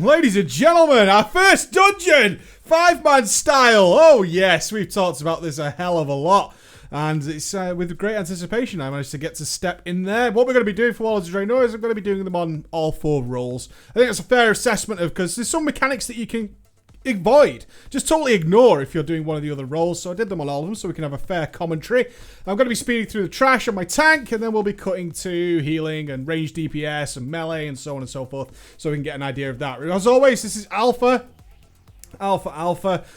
ladies and gentlemen, our first dungeon, 5-man style. Oh yes, we've talked about this a hell of a lot. And it's with great anticipation I managed to get to step in there. What we're going to be doing for WoD is I'm going to be doing them on all 4 roles. I think that's a fair assessment of, because there's some mechanics that you can avoid, just totally ignore if you're doing one of the other roles. So I did them on all of them so we can have a fair commentary. I'm going to be speeding through the trash on my tank, and then we'll be cutting to healing and ranged DPS and melee and so on and so forth, so we can get an idea of that. As always, this is Alpha.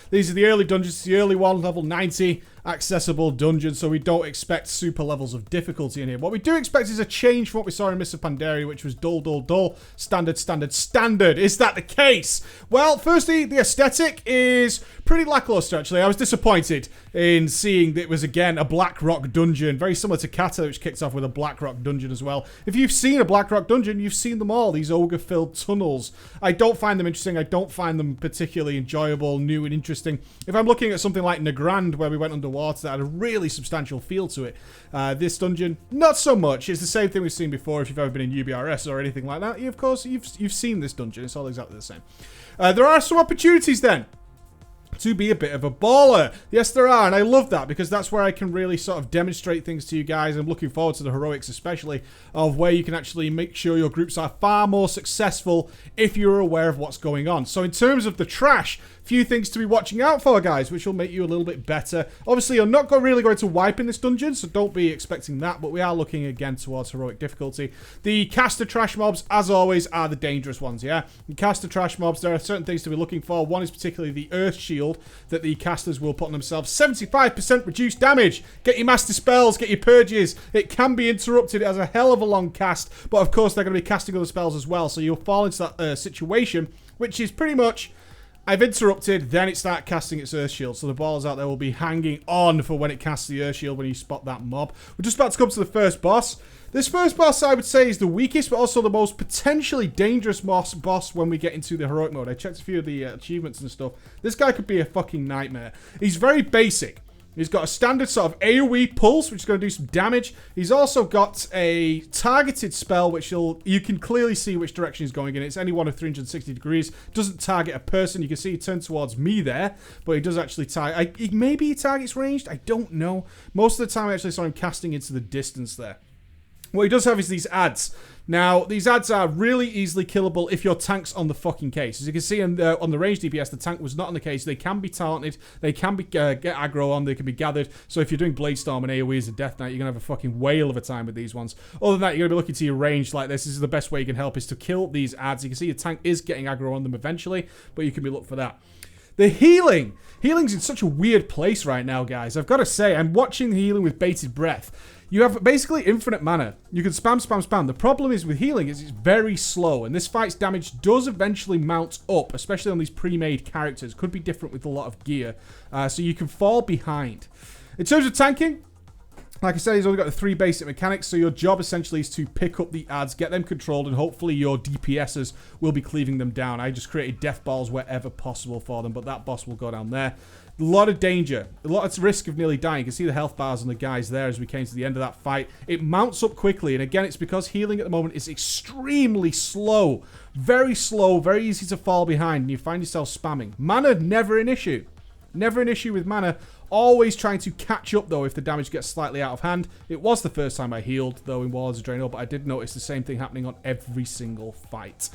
These are the early dungeons, the early one, level 90 accessible dungeon, so we don't expect super levels of difficulty in here. What we do expect is a change from what we saw in Mr. Pandaria, which was dull, standard. Is that the case? Well, firstly, the aesthetic is pretty lackluster, actually. I was disappointed in seeing that it was, again, a Blackrock dungeon, very similar to Kata, which kicks off with a Blackrock dungeon as well. If you've seen a Blackrock dungeon, you've seen them all, these ogre-filled tunnels. I don't find them interesting. I don't find them particularly enjoyable, new and interesting. If I'm looking at something like Nagrand, where we went underwater, that had a really substantial feel to it. This dungeon, not so much. It's the same thing we've seen before. If you've ever been in UBRS or anything like that, of course, you've seen this dungeon. It's all exactly the same. There are some opportunities then to be a bit of a baller. Yes, there are, and I love that, because that's where I can really sort of demonstrate things to you guys. I'm looking forward to the heroics, especially, of where you can actually make sure your groups are far more successful if you're aware of what's going on. So in terms of the trash, few things to be watching out for, guys, which will make you a little bit better. Obviously, you're not really going to wipe in this dungeon, so don't be expecting that, but we are looking again towards heroic difficulty. The caster trash mobs, as always, are the dangerous ones, yeah? The caster trash mobs, there are certain things to be looking for. One is particularly the earth shield that the casters will put on themselves. 75% reduced damage. Get your master spells, get your purges. It can be interrupted. It has a hell of a long cast, but of course they're going to be casting other spells as well, so you'll fall into that situation, which is pretty much, I've interrupted, then it starts casting its Earth Shield. So the balls out there will be hanging on for when it casts the Earth Shield when you spot that mob. We're just about to come to the first boss. This first boss, I would say, is the weakest, but also the most potentially dangerous boss when we get into the heroic mode. I checked a few of the achievements and stuff. This guy could be a fucking nightmare. He's very basic. He's got a standard sort of AoE pulse, which is going to do some damage. He's also got a targeted spell, which you can clearly see which direction he's going in. It's any one of 360 degrees. Doesn't target a person. You can see he turns towards me there, but he does actually target. Maybe he targets ranged. I don't know. Most of the time, I actually saw him casting into the distance there. What he does have is these ads. Now, these ads are really easily killable if your tank's on the fucking case. As you can see on the range DPS, the tank was not on the case. They can be taunted. They can be get aggro on. They can be gathered. So if you're doing Blade Storm and AoE as a Death Knight, you're going to have a fucking whale of a time with these ones. Other than that, you're going to be looking to your range like this. This is the best way you can help, is to kill these ads. You can see your tank is getting aggro on them eventually, but you can be looking for that. The healing. Healing's in such a weird place right now, guys. I've got to say, I'm watching the healing with bated breath. You have basically infinite mana. You can spam. The problem is with healing is it's very slow, and this fight's damage does eventually mount up, especially on these pre-made characters. Could be different with a lot of gear, so you can fall behind. In terms of tanking, like I said, he's only got the 3 basic mechanics, so your job essentially is to pick up the ads, get them controlled, and hopefully your DPSs will be cleaving them down. I just created death balls wherever possible for them, but that boss will go down there. A lot of danger, a lot of risk of nearly dying. You can see the health bars on the guys there as we came to the end of that fight. It mounts up quickly, and again, it's because healing at the moment is extremely slow, very easy to fall behind, and you find yourself spamming. Mana, never an issue. Never an issue with mana. Always trying to catch up, though, if the damage gets slightly out of hand. It was the first time I healed, though, in Warlords of Draenor, but I did notice the same thing happening on every single fight.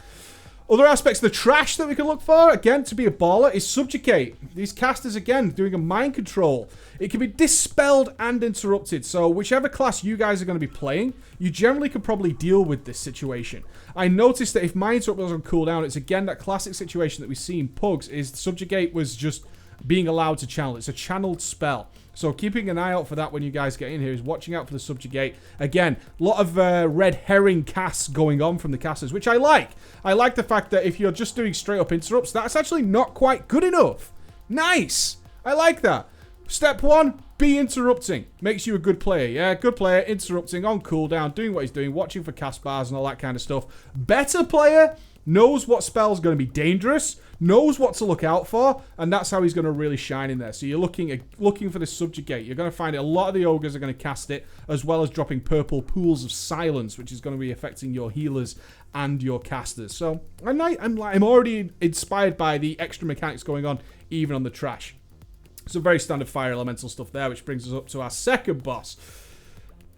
Other aspects of the trash that we can look for, again, to be a baller, is Subjugate. These casters, again, doing a mind control. It can be dispelled and interrupted, so whichever class you guys are going to be playing, you generally can probably deal with this situation. I noticed that if Mind Interrupt was on cooldown, it's again that classic situation that we see in Pugs, is Subjugate was just being allowed to channel. It's a channeled spell. So keeping an eye out for that when you guys get in here is watching out for the Subjugate. Again, a lot of red herring casts going on from the casters, which I like. I like the fact that if you're just doing straight up interrupts, that's actually not quite good enough. Nice. I like that. Step 1, be interrupting. Makes you a good player. Yeah, good player, interrupting on cooldown, doing what he's doing, watching for cast bars and all that kind of stuff. Better player knows what spell's going to be dangerous, knows what to look out for, and that's how he's going to really shine in there. So you're looking for this Subjugate. You're going to find it. A lot of the ogres are going to cast it, as well as dropping purple pools of silence, which is going to be affecting your healers and your casters. So I'm already inspired by the extra mechanics going on, even on the trash. Some very standard fire elemental stuff there, which brings us up to our second boss.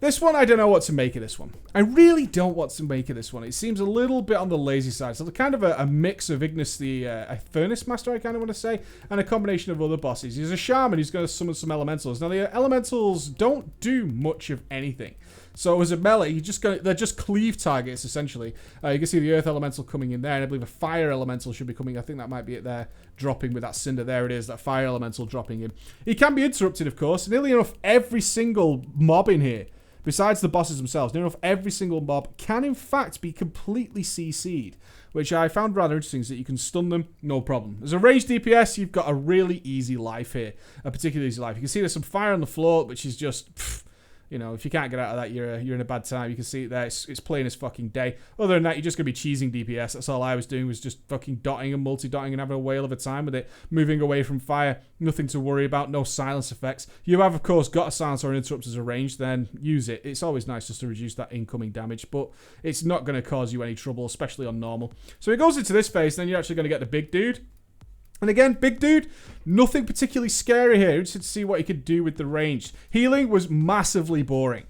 This one, I don't know what to make of this one. I really don't know what to make of this one. It seems a little bit on the lazy side. So kind of a mix of Ignis, a Furnace Master, I kind of want to say, and a combination of other bosses. He's a shaman who's going to summon some elementals. Now, the elementals don't do much of anything. So as a melee, they're just cleave targets, essentially. You can see the Earth Elemental coming in there, and I believe a Fire Elemental should be coming. I think that might be it there, dropping with that Cinder. There it is, that Fire Elemental dropping in. He can be interrupted, of course. Nearly enough, every single mob in here, besides the bosses themselves, near enough every single mob can, in fact, be completely CC'd, which I found rather interesting, is that you can stun them, no problem. As a ranged DPS, you've got a really easy life here, a particularly easy life. You can see there's some fire on the floor, which is just... You know, if you can't get out of that, you're in a bad time. You can see it there. It's plain as fucking day. Other than that, you're just going to be cheesing DPS. That's all I was doing, was just fucking dotting and multi-dotting and having a whale of a time with it. Moving away from fire. Nothing to worry about. No silence effects. You have, of course, got a silence or an interrupt as a range. Then use it. It's always nice just to reduce that incoming damage. But it's not going to cause you any trouble, especially on normal. So it goes into this phase. Then you're actually going to get the big dude. And again, big dude, nothing particularly scary here. Just to see what he could do with the range. Healing was massively boring.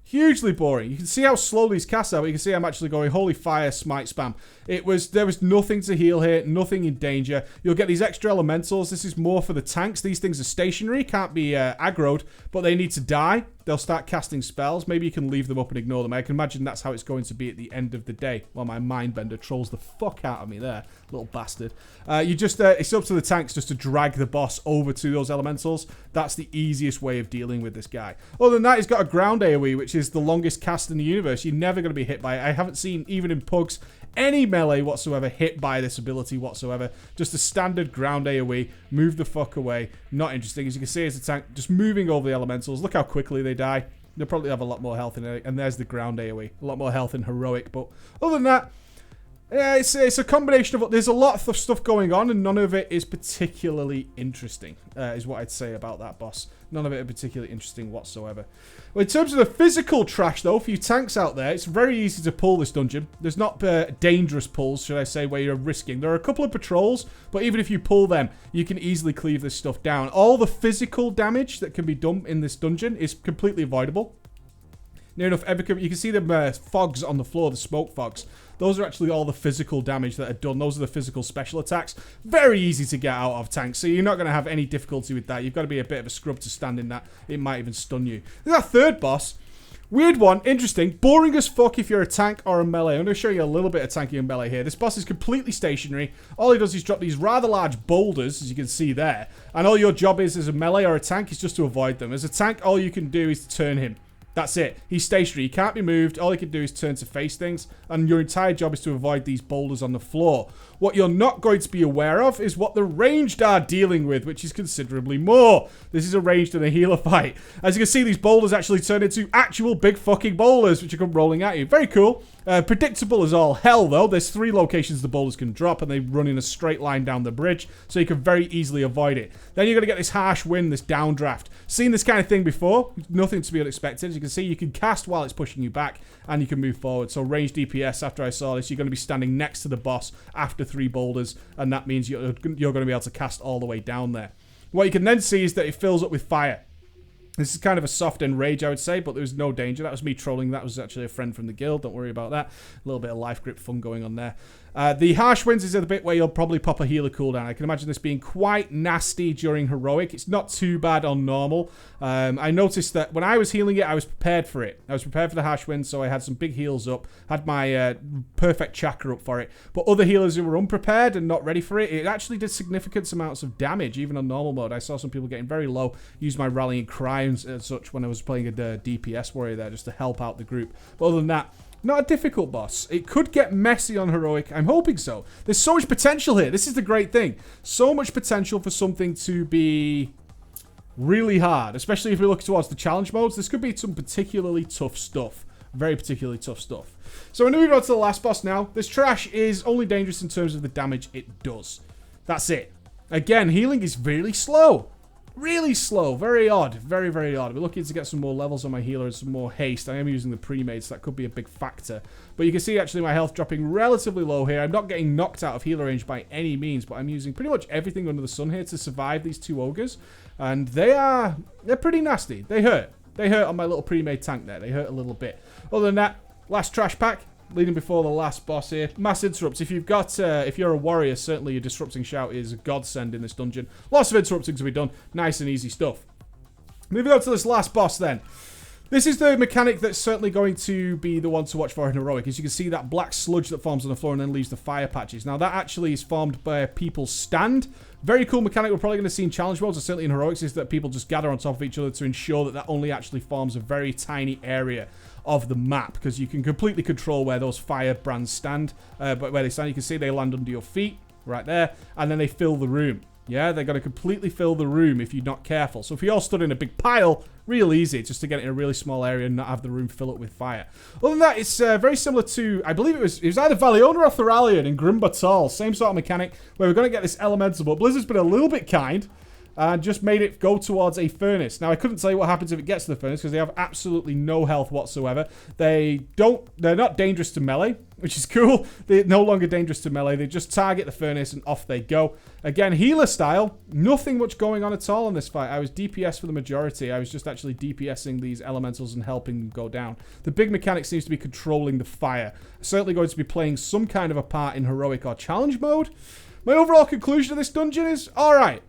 Hugely boring. You can see how slow these casts are, but you can see I'm actually going, holy fire, smite spam. There was nothing to heal here, nothing in danger. You'll get these extra elementals. This is more for the tanks. These things are stationary, can't be aggroed, but they need to die. They'll start casting spells. Maybe you can leave them up and ignore them. I can imagine that's how it's going to be at the end of the day. Well, my mindbender trolls the fuck out of me there, little bastard. It's up to the tanks just to drag the boss over to those elementals. That's the easiest way of dealing with this guy. Other than that, he's got a ground AoE, which is the longest cast in the universe. You're never going to be hit by it. I haven't seen, even in pugs, any melee whatsoever hit by this ability whatsoever. Just a standard ground AoE. Move the fuck away. Not interesting. As you can see, as the tank just moving over the elementals. Look how quickly they die. They'll probably have a lot more health in it. And there's the ground AoE. A lot more health in heroic. But other than that, yeah, it's a combination of... There's a lot of stuff going on, and none of it is particularly interesting, is what I'd say about that boss. None of it are particularly interesting whatsoever. Well, in terms of the physical trash, though, for you tanks out there, it's very easy to pull this dungeon. There's not dangerous pulls, should I say, where you're risking. There are a couple of patrols, but even if you pull them, you can easily cleave this stuff down. All the physical damage that can be done in this dungeon is completely avoidable. Near enough, you can see the fogs on the floor, the smoke fogs. Those are actually all the physical damage that are done. Those are the physical special attacks. Very easy to get out of tanks, so you're not going to have any difficulty with that. You've got to be a bit of a scrub to stand in that. It might even stun you. There's our third boss. Weird one, interesting, boring as fuck if you're a tank or a melee. I'm going to show you a little bit of tanky and melee here. This boss is completely stationary. All he does is drop these rather large boulders, as you can see there. And all your job is, as a melee or a tank, is just to avoid them. As a tank, all you can do is turn him. That's it. He's stationary. He can't be moved. All he can do is turn to face things. And your entire job is to avoid these boulders on the floor. What you're not going to be aware of is what the ranged are dealing with, which is considerably more. This is a ranged and a healer fight. As you can see, these boulders actually turn into actual big fucking boulders, which come rolling at you. Very cool. Predictable as all hell, though. There's 3 locations the boulders can drop, and they run in a straight line down the bridge, so you can very easily avoid it. Then you're going to get this harsh wind, this downdraft. Seen this kind of thing before. Nothing to be unexpected. As you can see, you can cast while it's pushing you back, and you can move forward. So ranged DPS, after I saw this, you're going to be standing next to the boss after 3 boulders, and that means you're going to be able to cast all the way down there. What you can then see is that it fills up with fire. This is kind of a soft enrage, I would say, but there was no danger. That was me trolling. That was actually a friend from the guild. Don't worry about that. A little bit of life grip fun going on there. The harsh winds is the bit where you'll probably pop a healer cooldown. I can imagine this being quite nasty during heroic. It's not too bad on normal. I noticed that when I was healing it, I was prepared for it. I was prepared for the harsh winds, so I had some big heals up. Had my perfect chakra up for it. But other healers who were unprepared and not ready for it, it actually did significant amounts of damage, even on normal mode. I saw some people getting very low. Used my rallying cry and such when I was playing a DPS warrior there just to help out the group. But other than that, not a difficult boss. It could get messy on heroic. I'm hoping so. There's so much potential here. This is the great thing. So much potential for something to be really hard, especially if we look towards the challenge modes. This could be some particularly tough stuff Very particularly tough stuff. So we're moving on to the last boss now. This trash is only dangerous in terms of the damage it does. That's it. Again, healing is really slow. Really slow. Very odd. Very, very odd. We're looking to get some more levels on my healer and some more haste. I am using the pre-made, so that could be a big factor. But you can see actually my health dropping relatively low here. I'm not getting knocked out of healer range by any means, but I'm using pretty much everything under the sun here to survive these two ogres. And they're pretty nasty. They hurt. They hurt on my little pre-made tank there. They hurt a little bit. Other than that, last trash pack. Leading before the last boss here. Mass interrupts. If you're a warrior, certainly your disrupting shout is a godsend in this dungeon. Lots of interrupting to be done. Nice and easy stuff. Moving on to this last boss then. This is the mechanic that's certainly going to be the one to watch for in Heroic. As you can see, that black sludge that forms on the floor and then leaves the fire patches. Now, that actually is formed where people stand. Very cool mechanic we're probably going to see in challenge modes, or certainly in Heroics, is that people just gather on top of each other to ensure that that only actually forms a very tiny area of the map, because you can completely control where those fire brands stand. But where they stand, you can see they land under your feet, right there, and then they fill the room. Yeah, they're going to completely fill the room if you're not careful. So if you all stood in a big pile, real easy just to get it in a really small area and not have the room fill up with fire. Other than that, it's very similar to, I believe it was either Valiona or Thoralion in Grim Batal. Same sort of mechanic where we're going to get this elemental, but Blizzard's been a little bit kind and just made it go towards a furnace. Now, I couldn't tell you what happens if it gets to the furnace because they have absolutely no health whatsoever. They're not dangerous to melee, which is cool. They're no longer dangerous to melee. They just target the furnace and off they go. Again, healer style, nothing much going on at all in this fight. I was DPS for the majority. I was just actually DPSing these elementals and helping them go down. The big mechanic seems to be controlling the fire. Certainly going to be playing some kind of a part in Heroic or Challenge mode. My overall conclusion of this dungeon is, alright.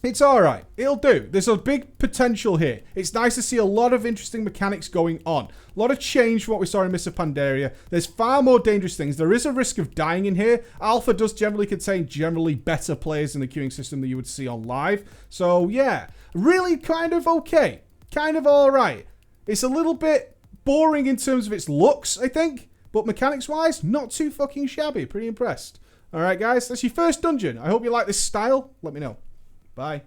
It's alright. It'll do. There's a big potential here. It's nice to see a lot of interesting mechanics going on. A lot of change from what we saw in Mists of Pandaria. There's far more dangerous things. There is a risk of dying in here. Alpha does generally contain generally better players in the queuing system than you would see on live. So, yeah. Really kind of okay. Kind of alright. It's a little bit boring in terms of its looks, I think. But mechanics-wise, not too fucking shabby. Pretty impressed. Alright, guys. That's your first dungeon. I hope you like this style. Let me know. Bye.